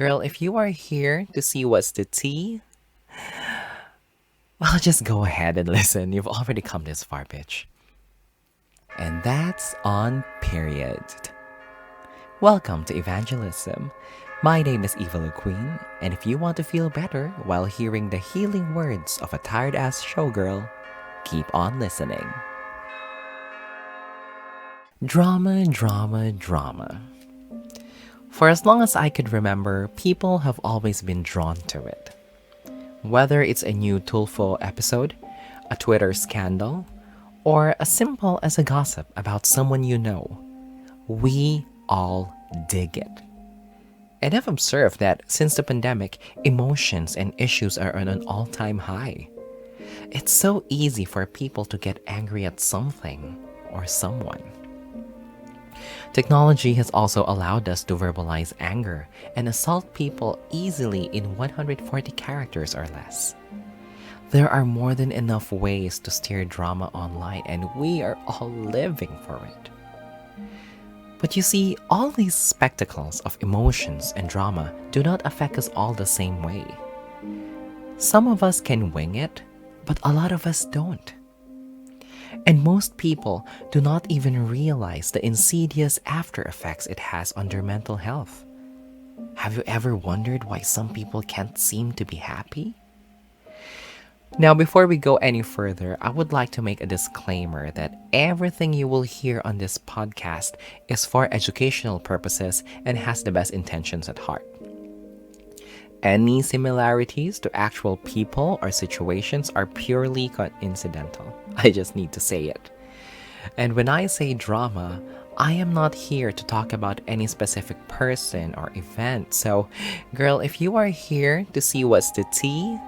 Girl, if you are here to see what's the tea, well, just go ahead and listen. You've already come this far, bitch. And that's on period. Welcome to Evangelism. My name is Eva Queen, and if you want to feel better while hearing the healing words of a tired ass showgirl, keep on listening. Drama, drama, drama. For as long as I could remember, people have always been drawn to it. Whether it's a new Tulfo episode, a Twitter scandal, or as simple as a gossip about someone you know, we all dig it. And I've observed that since the pandemic, emotions and issues are on an all-time high. It's so easy for people to get angry at something or someone. Technology has also allowed us to verbalize anger and assault people easily in 140 characters or less. There are more than enough ways to steer drama online, and we are all living for it. But you see, all these spectacles of emotions and drama do not affect us all the same way. Some of us can wing it, but a lot of us don't. And most people do not even realize the insidious after effects it has on their mental health. Have you ever wondered why some people can't seem to be happy? Now, before we go any further, I would like to make a disclaimer that everything you will hear on this podcast is for educational purposes and has the best intentions at heart. Any similarities to actual people or situations are purely coincidental. I just need to say it. And when I say drama, I am not here to talk about any specific person or event. So, girl, if you are here to see what's the tea,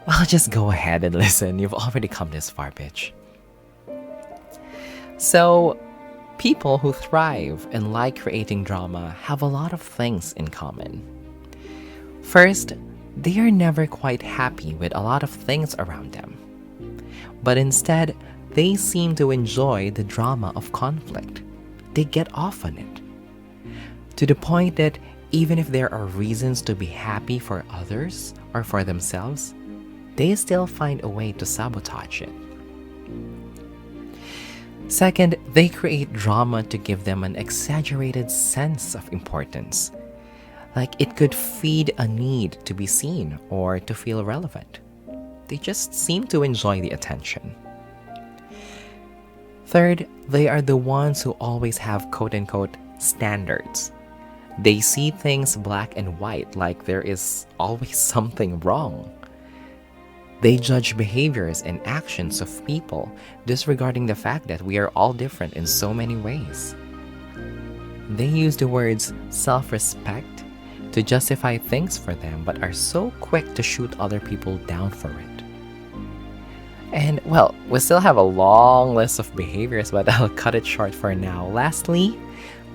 well, just go ahead and listen. You've already come this far, bitch. So, people who thrive and like creating drama have a lot of things in common. First, they are never quite happy with a lot of things around them. But instead, they seem to enjoy the drama of conflict. They get off on it. To the point that even if there are reasons to be happy for others or for themselves, they still find a way to sabotage it. Second, they create drama to give them an exaggerated sense of importance. Like it could feed a need to be seen or to feel relevant. They just seem to enjoy the attention. Third, they are the ones who always have quote-unquote standards. They see things black and white, like there is always something wrong. They judge behaviors and actions of people, disregarding the fact that we are all different in so many ways. They use the words self-respect to justify things for them, but are so quick to shoot other people down for it. And, well, we still have a long list of behaviors, but I'll cut it short for now. Lastly,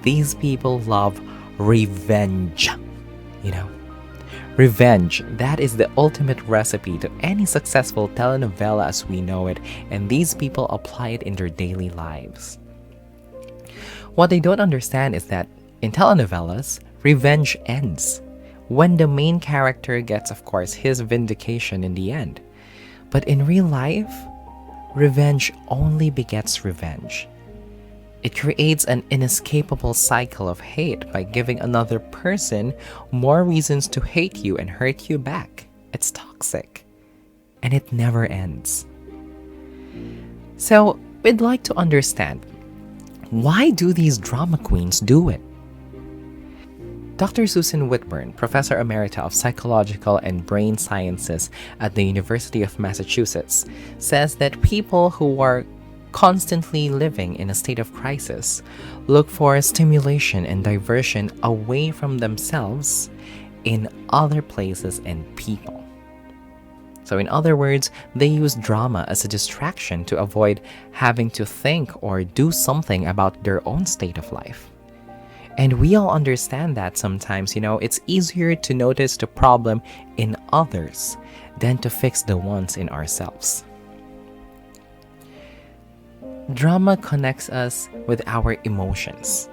these people love revenge. Revenge, that is the ultimate recipe to any successful telenovela as we know it, and these people apply it in their daily lives. What they don't understand is that in telenovelas, revenge ends when the main character gets, of course, his vindication in the end. But in real life, revenge only begets revenge. It creates an inescapable cycle of hate by giving another person more reasons to hate you and hurt you back. It's toxic, and it never ends. So, we'd like to understand, why do these drama queens do it? Dr. Susan Whitburn, Professor Emerita of Psychological and Brain Sciences at the University of Massachusetts, says that people who are constantly living in a state of crisis look for stimulation and diversion away from themselves in other places and people. So in other words, they use drama as a distraction to avoid having to think or do something about their own state of life. And we all understand that sometimes, it's easier to notice the problem in others than to fix the ones in ourselves. drama connects us with our emotions.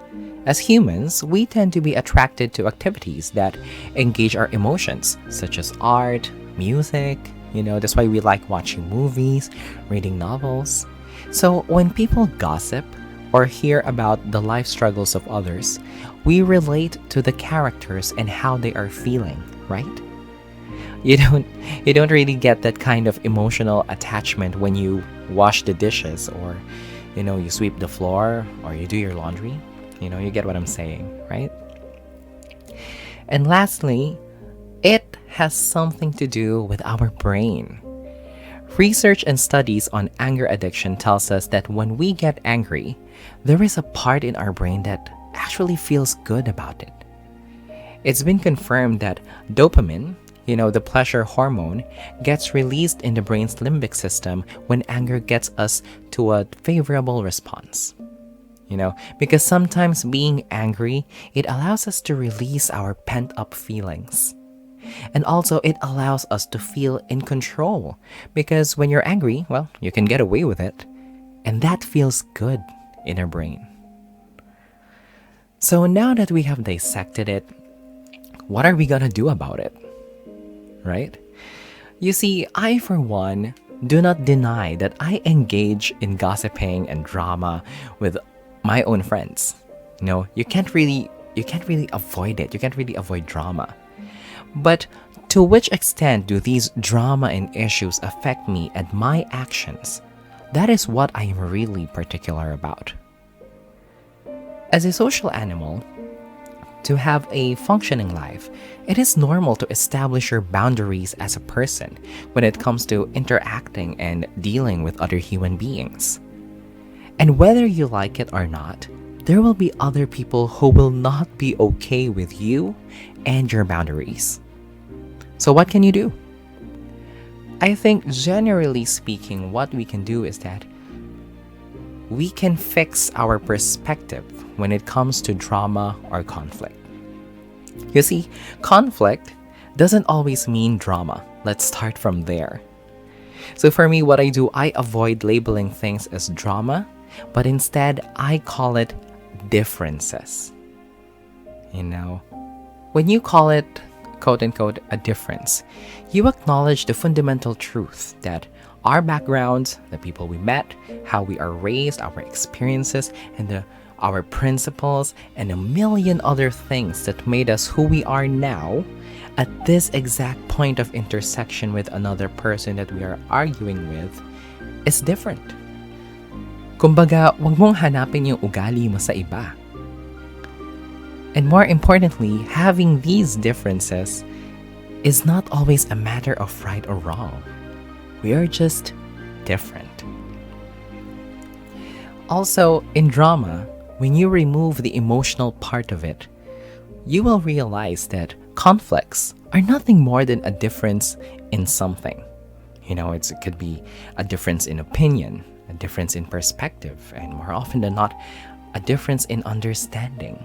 As humans, we tend to be attracted to activities that engage our emotions, such as art, music. That's why we like watching movies, reading novels. So when people gossip or hear about the life struggles of others, we relate to the characters and how they are feeling, right? You don't you don't really get that kind of emotional attachment when you wash the dishes, or you sweep the floor, or you do your laundry. You get what I'm saying, right? And lastly, it has something to do with our brain. Research and studies on anger addiction tells us that when we get angry, there is a part in our brain that actually feels good about it. It's been confirmed that dopamine, the pleasure hormone, gets released in the brain's limbic system when anger gets us to a favorable response. Because sometimes being angry, it allows us to release our pent-up feelings. And also, it allows us to feel in control. Because when you're angry, well, you can get away with it. And that feels good in our brain. So now that we have dissected it, what are we gonna do about it? Right? You see, I, for one, do not deny that I engage in gossiping and drama with my own friends. You can't really avoid it. You can't really avoid drama. But to which extent do these drama and issues affect me and my actions? That is what I am really particular about. As a social animal, to have a functioning life, it is normal to establish your boundaries as a person when it comes to interacting and dealing with other human beings. And whether you like it or not, there will be other people who will not be okay with you and your boundaries. So what can you do? I think generally speaking, what we can do is that we can fix our perspective when it comes to drama or conflict. You see, conflict doesn't always mean drama. Let's start from there. So for me, what I do, I avoid labeling things as drama, but instead I call it differences. When you call it, quote unquote, a difference, you acknowledge the fundamental truth that our backgrounds, the people we met, how we are raised, our experiences, and our principles, and a million other things that made us who we are now, at this exact point of intersection with another person that we are arguing with, is different. Kumbaga, wag mong hanapin yung ugali mo sa iba. And more importantly, having these differences is not always a matter of right or wrong. We are just different. Also, in drama, when you remove the emotional part of it, you will realize that conflicts are nothing more than a difference in something. It could be a difference in opinion, a difference in perspective, and more often than not, a difference in understanding.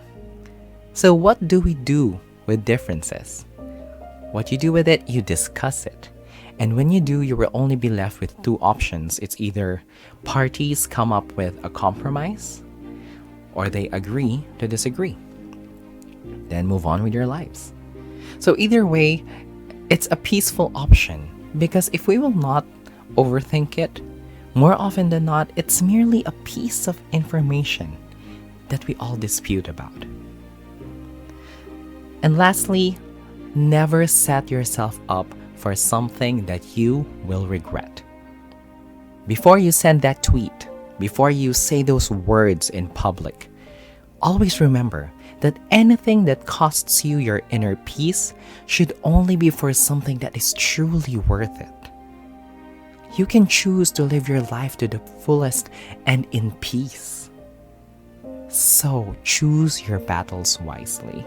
So what do we do with differences? What you do with it, you discuss it. And when you do, you will only be left with two options. It's either parties come up with a compromise, or they agree to disagree. Then move on with your lives. So either way, it's a peaceful option, because if we will not overthink it, more often than not, it's merely a piece of information that we all dispute about. And lastly, never set yourself up for something that you will regret. Before you send that tweet, before you say those words in public, always remember that anything that costs you your inner peace should only be for something that is truly worth it. You can choose to live your life to the fullest and in peace. So choose your battles wisely.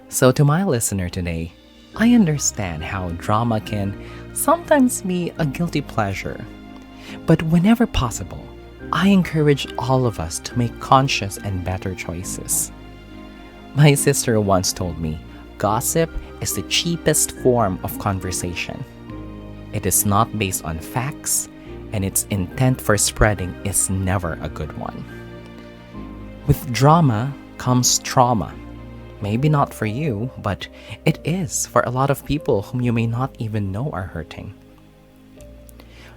So to my listener today, I understand how drama can sometimes be a guilty pleasure. But whenever possible, I encourage all of us to make conscious and better choices. My sister once told me, gossip is the cheapest form of conversation. It is not based on facts, and its intent for spreading is never a good one. With drama comes trauma. Maybe not for you, but it is for a lot of people whom you may not even know are hurting.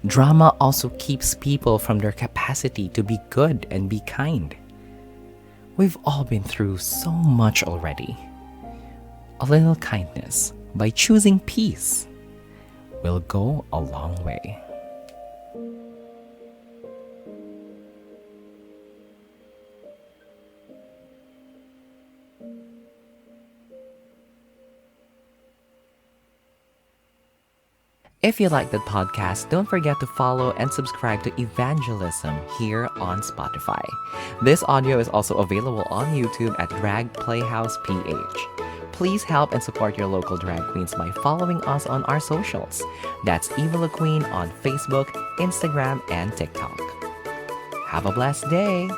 Drama also keeps people from their capacity to be good and be kind. We've all been through so much already. A little kindness by choosing peace will go a long way. If you like the podcast, don't forget to follow and subscribe to Evangelism here on Spotify. This audio is also available on YouTube at Drag Playhouse PH. Please help and support your local drag queens by following us on our socials. That's Evil Queen on Facebook, Instagram, and TikTok. Have a blessed day!